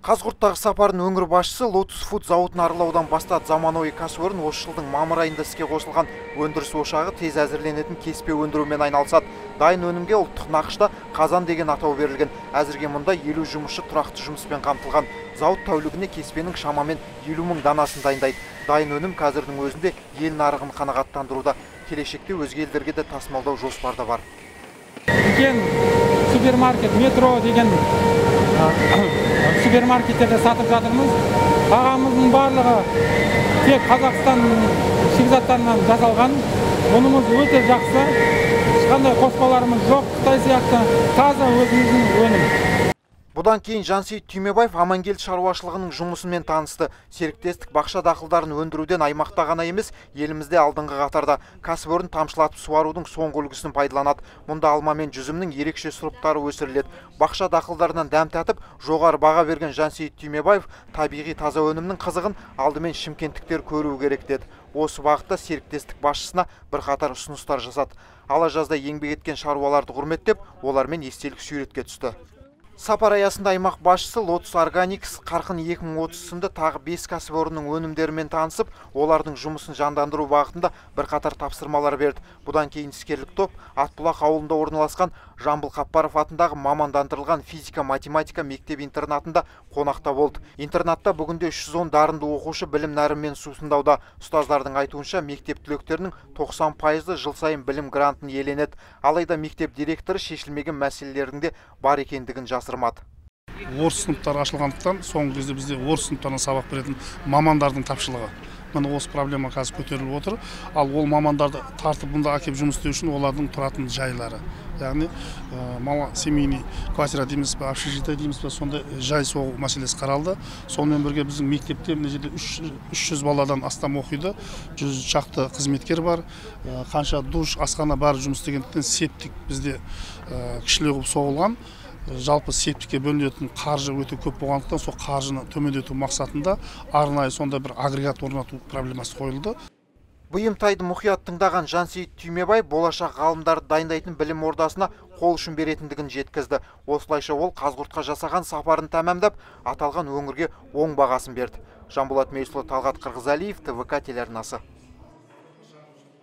Қазығұрттағы сапарын өңір басшысы Lotus Food зауытын аралаудан бастап заманауи кәсіпорын осы жылдың мамыр айында іске қосылған өндіріс ошағы тез әзірленетін кеспе өндірумен айналысады. Дайын өнімге ұлттық нақышта қазан деген атау берілген. Әзірге мұнда 50 жұмысшы тұрақты жұмыспен қамтылған. Зауыт тәулігіне кеспенің шамамен 50 мың данасын дайындайды. Дайын өнім қазірдің өзінде ел нарығын қанағаттандыруда. Келешекте өзге елдерге де тасымалдау жоспарда бар. Супермаркет, метро деген супермаркеттерде сатып жатырмыз. Бағамыздың барлығы тек Қазақстан шикізаттарынан жасалған. Мұнымыз өте жақсы. Ешқандай қоспаларымыз жоқ. Қытай сияқты таза өзіміздің өнім. Бұдан кейін Жансейіт Түймебаев Амангелді шаруашылығының жұмысымен танысты. Серіктестік бақша дақылдарын өндіруден аймақта ғана емес, елімізде алдыңғы қатарда. Кәсіпорын тамшылатып суарудың соңғы үлгісін пайдаланады. Мұнда алма мен жүзімнің ерекше сұрыптары өсіріледі. Бақша дақылдарынан дәм татып, жоғары баға берген Жансейіт Түймебаев табиғи таза өнімнің қызығын алдымен шымкенттіктер көруі керек деді. Осы бағытта серіктестік басшысына бірқатар ұсыныстар жасады. Ала жазда еңбек еткен шаруаларды құрметтеп, олармен естелік суретке түсті. Сапар аясында аймақ басшысы Lotus Organics Қарқын 2030 сынды тағы 5 кәсіпорынның өнімдерімен танысып, олардың жұмысын жандандыру бағытында бірқатар тапсырмалар берді. Бұдан кейін іскерлік топ Атбұлақ ауылында орналасқан Жамбыл Қаппаров атындағы мамандандырылған физика-математика мектеп-интернатында қонақта болды. Интернатта бүгінде 310 дарынды оқушы білім нәрімен сусындауда. Ұстаздардың айтуынша мектеп түлектерінің 90% жыл сайын білім грантын иеленеді. Алайда мектеп директоры шешілмеген мәселелердің де бар екендігін жасырмады. Орыс сыныптары ашылғандықтан соңғы кезде бізде орыс сыныптарына сабақ беретін мамандардың тапшылығы. Міне осы проблема қазір көтеріліп отыр. Ал ол мамандарды тартып мұнда әкеп жұмыс істеу үшін олардың тұратын жайлары. Яғни семейный квартира дейміз бе, общежитие дейміз бе, сонда жай соғу мәселесі қаралды. Сонымен бірге біздің мектепте мына жерде 300 баладан астам оқиды. 100 шақты қызметкер бар. Қанша душ, асхана бар жұмыс істегендіктен септик бізде кішілеу қылып соғылған. Жалпы септикке бөлінетін қаржы өте көп болғандықтан сол қаржыны төмендету мақсатында арнайы сонда бір агрегат орнату проблемасы қойылды. Бұйымтайды мұқият тыңдаған Жансейіт Түймебаев болашақ ғалымдарды дайындайтын білім ордасына қол ұшын беретіндігін жеткізді. Осылайша ол Қазығұртқа жасаған сапарын тәмамдап, аталған өңірге оң бағасын берді. Жанболат Мейсұлы, Талғат Қырғызалиев, ТВК телеарнасы.